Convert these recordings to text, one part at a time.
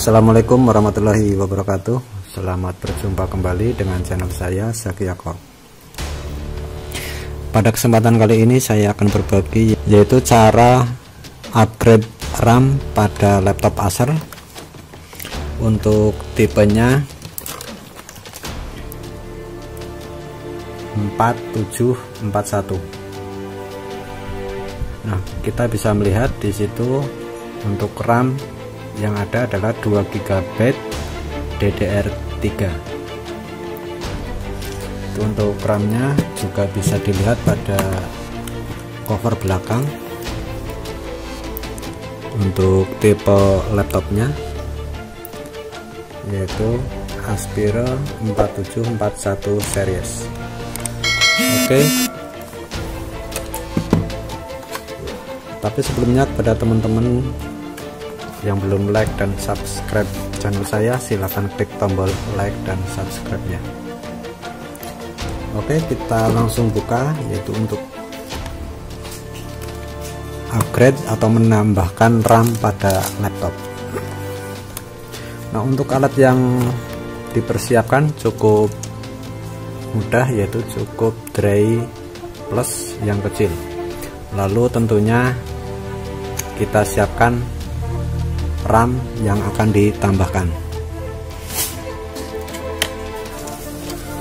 Assalamualaikum warahmatullahi wabarakatuh. Selamat berjumpa kembali dengan channel saya Zaki Yaakob. Pada kesempatan kali ini saya akan berbagi yaitu cara upgrade RAM pada laptop Acer untuk tipenya 4741. Nah, kita bisa melihat di situ untuk RAM yang ada adalah 2 GB DDR3. Itu untuk RAM-nya juga bisa dilihat pada cover belakang. Untuk tipe laptopnya yaitu Aspire 4741 series. Oke. Tapi sebelumnya kepada teman-teman yang belum like dan subscribe channel saya, silahkan klik tombol like dan subscribe-nya. Oke, kita langsung buka, yaitu untuk upgrade atau menambahkan RAM pada laptop. Nah, untuk alat yang dipersiapkan cukup mudah, yaitu cukup tray plus yang kecil. Lalu tentunya kita siapkan RAM yang akan ditambahkan.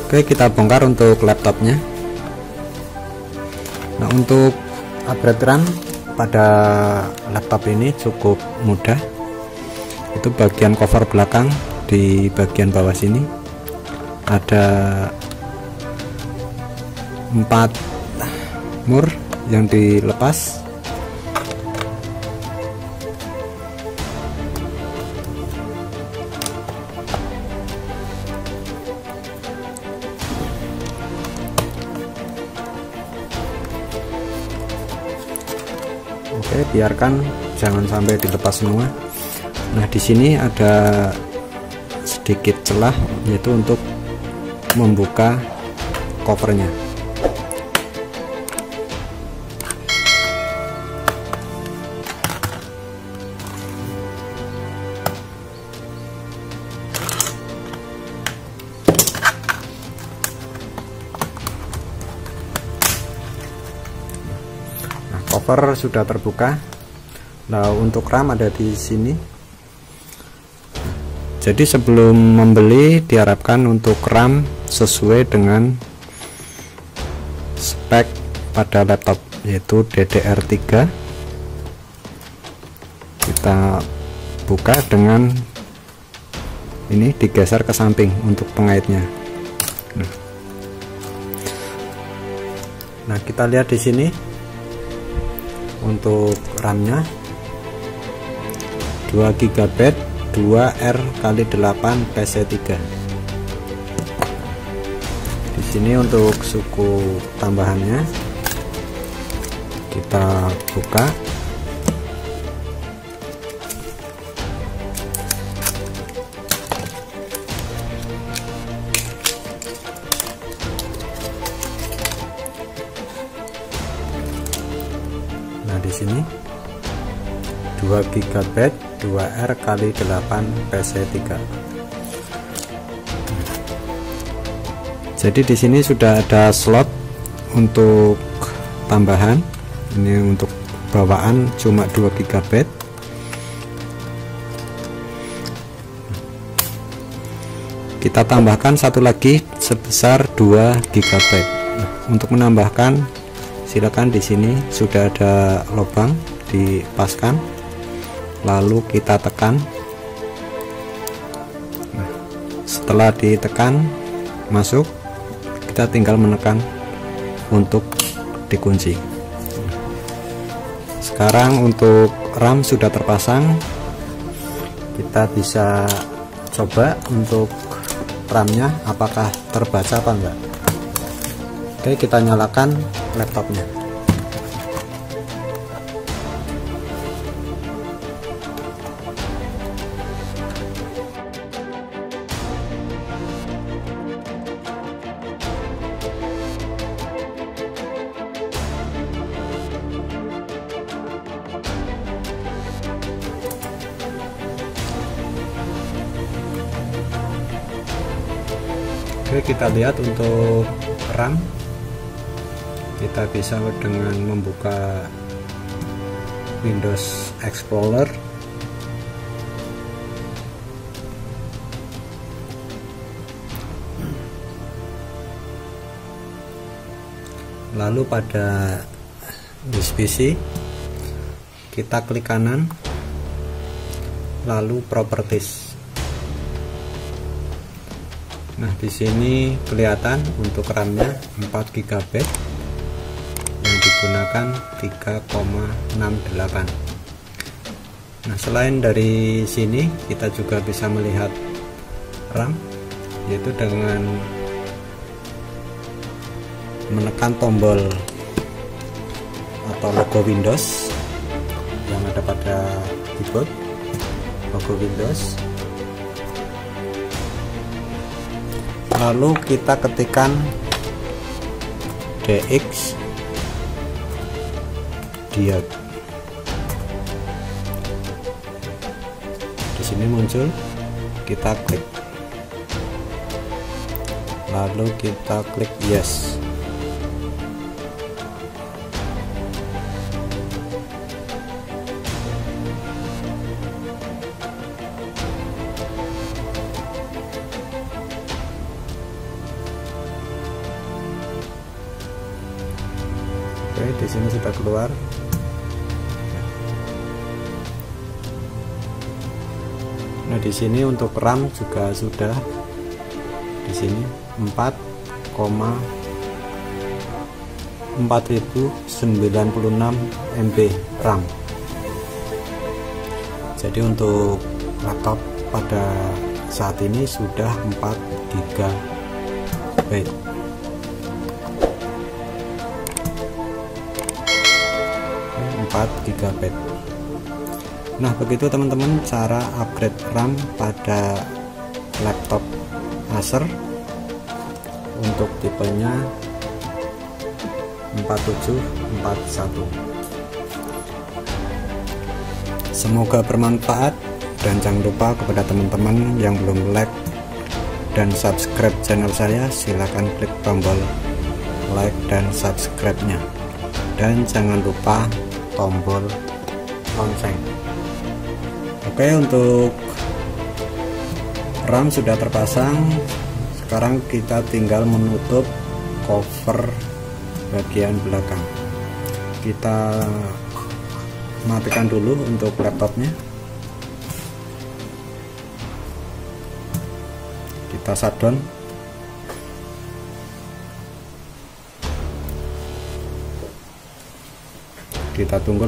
Oke, kita bongkar untuk laptopnya. Nah, untuk upgrade RAM pada laptop ini cukup mudah. Itu bagian cover belakang di bagian bawah sini ada 4 mur yang dilepas. Oke, biarkan jangan sampai dilepas semua. Nah, di sini ada sedikit celah, yaitu untuk membuka covernya. Cover sudah terbuka. Nah, untuk RAM ada di sini. Jadi sebelum membeli diharapkan untuk RAM sesuai dengan spek pada laptop, yaitu DDR3. Kita buka dengan ini, digeser ke samping untuk pengaitnya. Nah, kita lihat di sini. Untuk RAM-nya 2 GB 2R×8 PC3. Di sini untuk suku tambahannya kita buka. Di sini 2 GB 2R×8 PC3. Jadi di sini sudah ada slot untuk tambahan. Ini untuk bawaan cuma 2 GB. Kita tambahkan satu lagi sebesar 2 GB. Untuk menambahkan silakan, di sini sudah ada lubang, dipaskan, lalu kita tekan. Nah, setelah ditekan masuk, kita tinggal menekan untuk dikunci. Sekarang untuk RAM sudah terpasang, kita bisa coba untuk RAM-nya apakah terbaca apa enggak. Oke, kita nyalakan laptopnya. Oke, kita lihat untuk RAM. Kita bisa dengan membuka Windows Explorer, lalu pada disk PC kita klik kanan, lalu properties. Nah, di sini kelihatan untuk RAM-nya 4 GB yang digunakan 3,68. Nah, selain dari sini kita juga bisa melihat RAM, yaitu dengan menekan tombol atau logo Windows yang ada pada keyboard, logo Windows. Lalu kita ketikkan DX diode. Di sini muncul, kita klik, lalu kita klik yes. Oke, di sini sudah keluar. Nah, di sini untuk RAM juga sudah di sini 4096 MB RAM. Jadi untuk laptop pada saat ini sudah 4 GB. Nah, begitu teman-teman cara upgrade RAM pada laptop Acer untuk tipenya 4741. Semoga bermanfaat, dan jangan lupa kepada teman-teman yang belum like dan subscribe channel saya, silahkan klik tombol like dan subscribe-nya, dan jangan lupa tombol lonceng. Oke, untuk RAM sudah terpasang. Sekarang kita tinggal menutup cover bagian belakang. Kita matikan dulu untuk laptopnya. Kita shutdown. Kita tunggu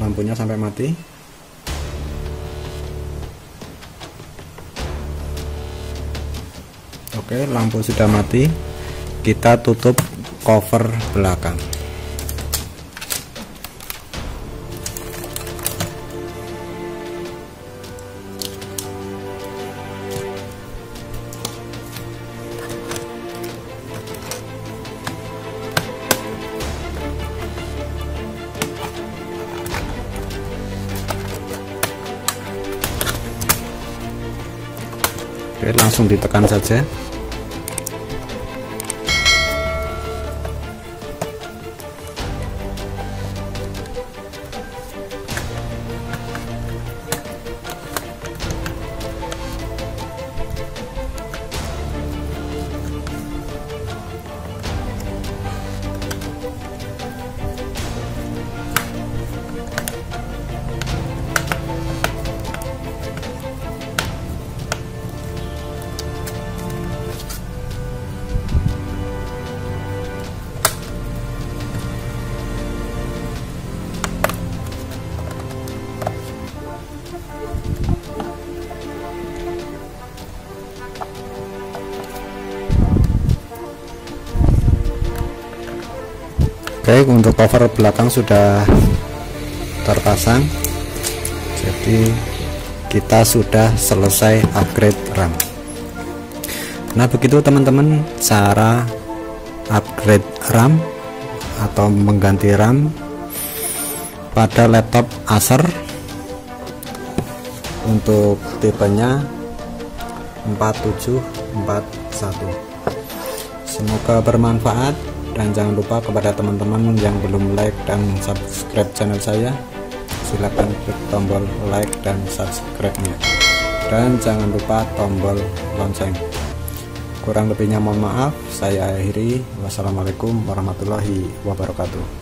lampunya sampai mati. Oke, lampu sudah mati. Kita tutup cover belakang. Oke, langsung ditekan saja. Oke, untuk cover belakang sudah terpasang, jadi kita sudah selesai upgrade RAM. Nah, begitu teman-teman cara upgrade RAM atau mengganti RAM pada laptop Acer untuk tipenya 4741. Semoga bermanfaat, dan jangan lupa kepada teman-teman yang belum like dan subscribe channel saya, silahkan klik tombol like dan subscribe-nya, dan jangan lupa tombol lonceng. Kurang lebihnya mohon maaf, saya akhiri. Wassalamualaikum warahmatullahi wabarakatuh.